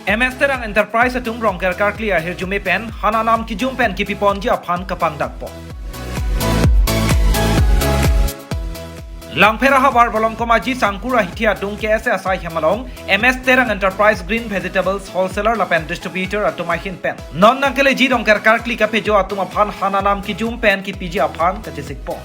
MS Terang Enterprise atung rong kerkar clear herjume pen hananam kijum pen kipiponji aphan kapang dakpo. Langpera habar bolong komaji sangkura hitia dung KSA asai hamalong MS Terang Enterprise Green Vegetables Wholesaler lapen distributor atumahin pen. Non nangkele ji dong kerkar kli kapejo atuma aphan hananam kijum pen kipiji aphan kajesikpo.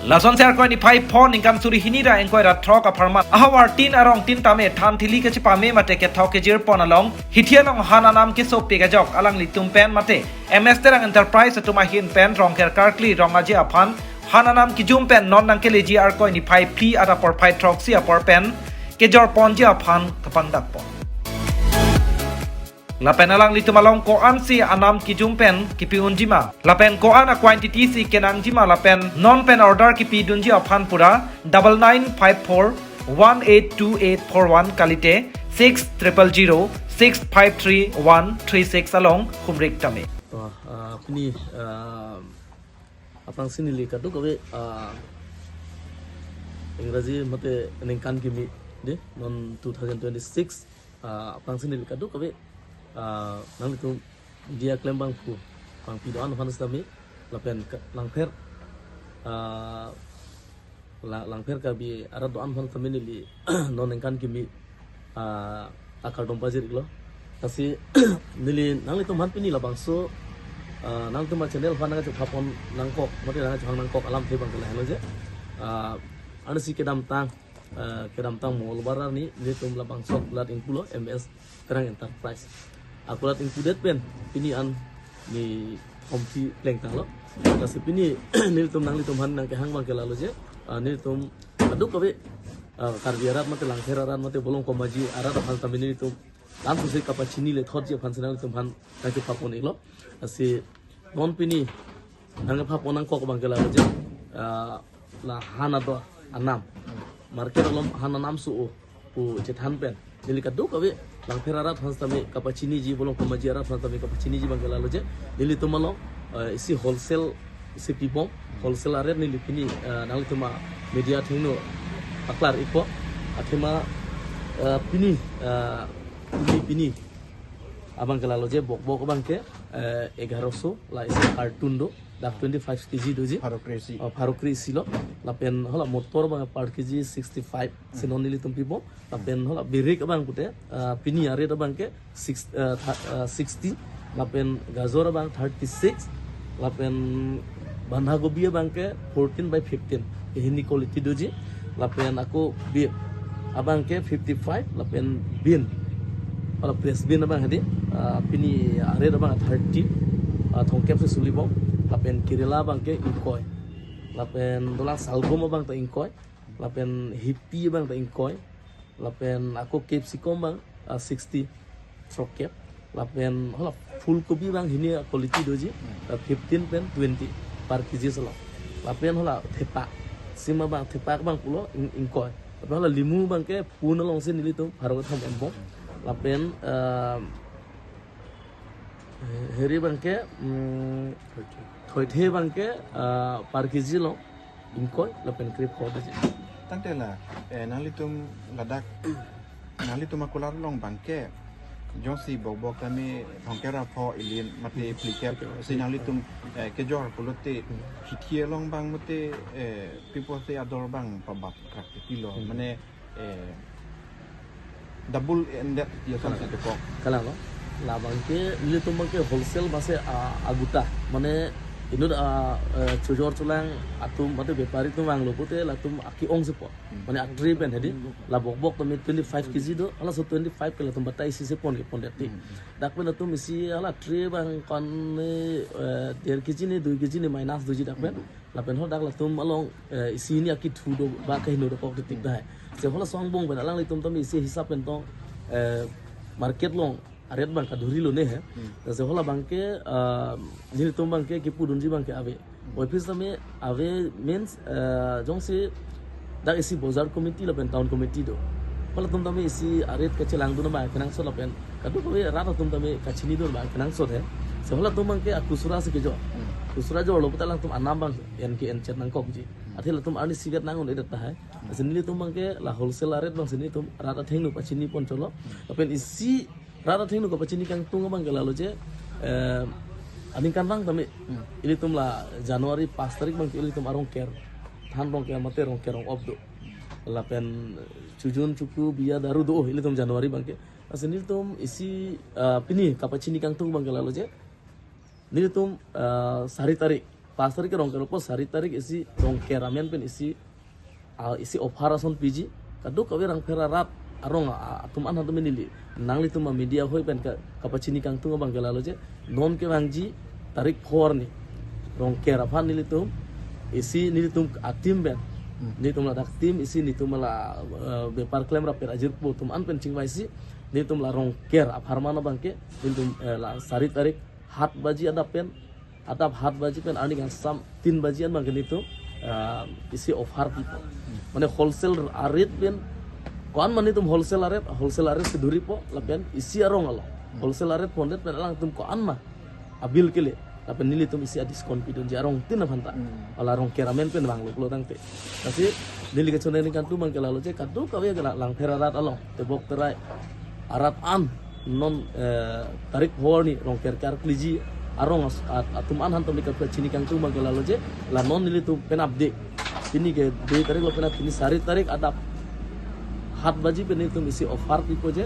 Lason ser ko ni pai phone ingkam suri hinira engkoi ra throk aparma ahawar tin arong tin tame than thili ke chipame mate ke thok ke jir pon along hithialong hananam ke so pega jok alang litum pen mate MS Terang Enterprise atuma hin pen rong ker karkli rong aji aphan hananam ki jum pen non nang ke leji ar ko ni pai pli ada por pai throk si apor pen ke jor ponji aphan kapang dak pon Lapen alang litum along ko an si anam kijum pen kipi unjima. Lapen ko an a quantity si kenang jima lapen non pen order kipi dunji aphan pura 9954 182841 kalite 6000 653136 along humrik tame. Ini apang sini lihat tu kabe Inggris mate nengkan kimi de non 2026 apang sini lihat tu kabe nang itu dia klaim bangku bang pidoan Hanas Dami lapen langper langper kabi arah doan Hanas Dami ni non nengkan kimi akar dompazir iklo kasi nili nang itu man pini lah bangso nang tu macam channel fana ka phapon nangkok mati nang jang nangkok alam the bang kala je anu si kedam tang mol barar ni tum la bangso lat inkulo MS Terang Enterprise akurat included pen pini an ni kompi pleng tang lo kasi pini nil tum nang litum han nang ke hang bang kala lo je nil tum adu kabe karbiarat mate langtheraran mate bolong komaji arat hal tamini tum lan susai kapacini le thot je phansenang tum han nang ke phapon iklo asi non pini nang phapon nang kok bang kala lo je la hana do anam market lom hananam su o jethan pen nili kadu kabe langperarat hanstame kapacini ji bolong komaji arat hanstame kapacini ji bang kala lo je nili tumalo isi wholesale isi pipom wholesale aret nili pini nang tuma media thino aklar ipo athema pini abang kala lo je bok bang ke 1100 la isi cartoon do dak 25 kg doji farokri silo lapen hola motor bang per kg 65 sinonili tumpibo lapen hola birik bang pute pini are bang ke 60 lapen gazor bang 36 lapen bandha gobi bang ke 14/15 ini quality doji lapen aku bi abang ke 55 lapen bin hola press bin bang hadi pini are bang 30 thongkep se sulibong lapen kirila bang ke ingkoi lapen dolang salgom bang ta ingkoi lapen hippie bang ta ingkoi lapen aku capsicum bang 60 trokep lapen hola full kopi bang ini quality doji 15 pen 20 per kg selo lapen hola thepa sima bang thepa bang pulo ingkoi lapen hola limu bang ke puna long sen nili tu harok thom embo lapen heri bang ke thoi the bang ke par kg lo ingkoi lapen krip ko de tangte la nalitum ladak nalitum akular long bang ke jonsi bok kami hongkera pho ilin mate plikep si nalitum ke jor pulote hitie long bang mate people say ador bang pabat kilo mane double ended ya kan satu kok kala lo la bang ke nilitum bang ke wholesale base aguta mane inu chujor chulang atum mate bepari tum ang lopote la tum aki ong sepo mane akri pen hedi la bok to 25 kg do ala so 25 kala tum batai si se pon ke pon deti dak pen tum isi ala tre bang kon 1.5 kg ni 2 kg ni minus 2 dak pen la pen ho dak la tum along isi ni aki thu do ba kai no do ko tik dai se hola song bong ben alang li tum isi hisap pen to market long aret bang kaduri lo ne hai se hola bang ke nil tum bang ke kipu dunji bang ke ave office me ave means jong se dak isi bazar committee la pen town committee do hola tum tame isi aret ke chelang do na ba kenang so la pen kadu ko rata tum tame kachini do ba kenang so the se hola tum bang ke akusura se ke jo kusura jo lo putalang tum anam bang en ke en chet nang kok ji Athil tum ani sigat nangon edat tahai. Sini tum bangke la wholesale rate bang sini tum rata thengnu pachini pon cholo. Apen isi rata thengnu ko pachini kang tunga bang lalu je aning kan bang tami ini tum la Januari 5 tarik bang ili tum arong ker. Than rong ker mate rong ker rong obdo. Lapen Jun cuku biya daru do ili tum Januari bangke. Sini tum isi pini kapachini kang tunga bang lalu je. Ini tum sari tarik 5 tarik rong ker po sari tarik isi rong ker amen pen isi operason PG kaduk kawe rang perarat arong tum an hantu menili nangli tum media hoi pen kapachini kang tunga bang lalu je non ke bangji tarik 4 ni rong ker aphan nili tum isi nili tum atim ben ni tum la dak tim isi ni tum la bepar klaim ra per ajir po tum an pen chingwai si ni tum la rong ker apharmana bangke ni tum la sari tarik hat baji ada pen atap hat baji pen ani kang sam 3 bajian bang ni tum isi offer people mane wholesale rate pen kon mani tum wholesale rate seduri po lapen isi arong alo wholesale rate pondet pen lang tum ko an ma abil kele lapen nili tum isi diskon pidon jarong tin phanta ala rong keramen pen bang lo tangte kasi nili ke chone ni kan tu mang kelalo je kadu kawe lang ferarat alo te bok terai arat an non tarik horni rong ker kliji arong atum an hantam likap chini kang tu mang kelalo je la non nili tu pen update ini ke 2 tarik lo pen ini sari tarik ada hat baji pen itu isi offer tipo je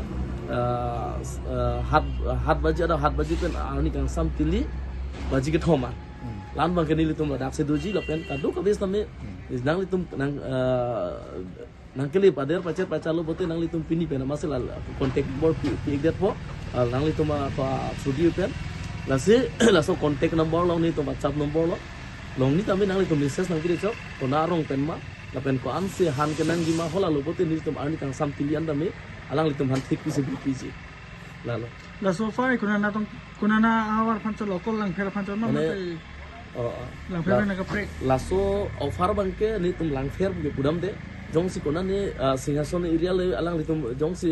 hat baji ada hat baji pen ani kang sam tili baji ke thoma lan bang kenili tum dak se doji lo pen kadu kabis tame nang litum nang keli pader pacer pacalo bote nang litum pini pen masal contact board pi dat po nang litum apa studio pen laso contact number lo ni tum WhatsApp number lo long ni tame nang litum message nang kiri chok to narong pen ma lapen ko an se han kenang gima hola lo bote ni tum ani kang sam tili andame alang litum han thik pisi bpg lalo la so far kuna na awar pancho lokol lang phera pancho ma lang phera na ka pre laso offer bangke ni tum lang pher ge budam de jong si kona ni singason area le alang litum jong si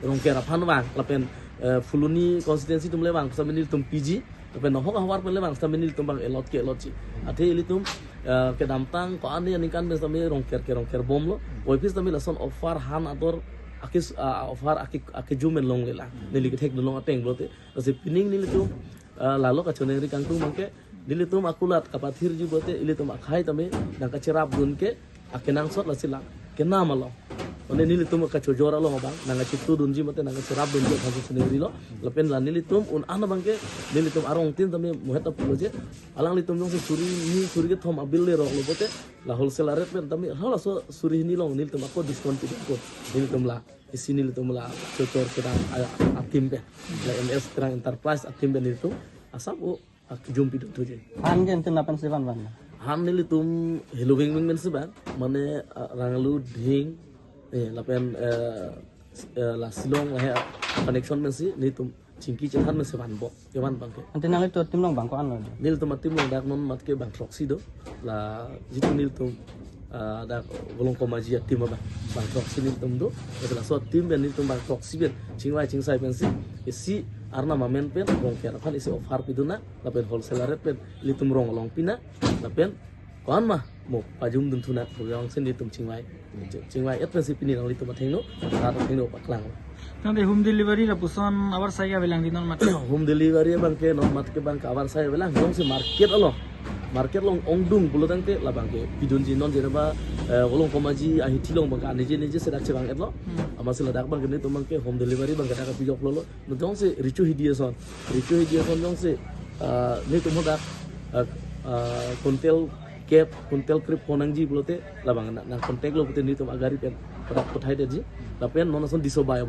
rong kera phan wang lapen fuluni constituency tum le wang sameni tum pg lapen no hok awar pen le wang sameni tum bang elot chi ate litum ke damtang ko ani ani kan be sameni rong ker bom lo oi pis tami lason offer han ador akis offer akik jumen long lela nili ke thek long ateng blote ase pining nili tum lalo ka chone ri kang tum mangke nili tum akulat kapathir ji bote ili tum akhai tame nang ka cherap gun ke akenang sot lasila kena malo one nili tum ka chojora lo bang nang chitu dunji mate nang cherap dun je khasu chone ri lo lepen la nili tum un ana bangke nili tum arong tin tame moheta puloje alang li tum jong se suri ke thom abil le ro lo bote la wholesale rate pen tame hala so suri ni long nili tum ako discount ko nili tum la isini itu mula tutor kita atim be la MS terang enterprise atim be itu asap jumpi itu je han gen tin napan sevan ban han nili tum helowing men seban mane rangalu ding lapen la silong la connection men si ni tum cingki cehan men seban bo kewan bangke ante nang itu tim long bangko an nil tum atim long dak non mat ke bang proxy do la jitu nil tum ada bolong komaji tim apa bang proxy nil tum do adalah so tim ben nil tum bang proxy ben cingwai cingsai ben si isi arna mamen pen rong kera kan isi offer piduna lapen wholesale rate pen li tum rong long pina lapen kon mah mo pajum dun tuna yang sen di tum cingwai et pen si pini lang li tum athengno ra athengno paklang nang home delivery la puson awar saya bilang dinon mat home delivery bang ke non mat ke bang kawan saya bilang dong si market long ongdung bulutang ke la bang ke pidun ji non jereba olong komaji ahiti long bang nije sedak ce bang et lo amasil dak bang ke tum bang ke home delivery bang ka pijok lo no dong si ricu hidia son dong si ni tum hoda kuntel krip konang ji bulote la bang na kontek lo pute ni tum agari pen produk pothai de ji la pen non son disobaya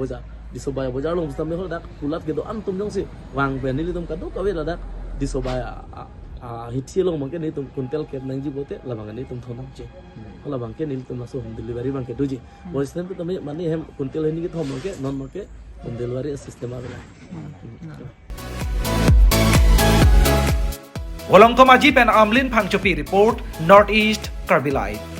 boja long stamme ho dak pulat gitu antum jong si wang pen ni tum kadu kawe la dak disobaya hiti long mangke ni tum kuntel kep nang ji bote la bang ni tum thonam je la bang ke ni tum laso home delivery bang ke doji boy stand tu tame mani hem kuntel ni ke thom mangke non mangke home delivery system avela Wolong Komaji pen Amlin Phangchopi report Northeast Karbilai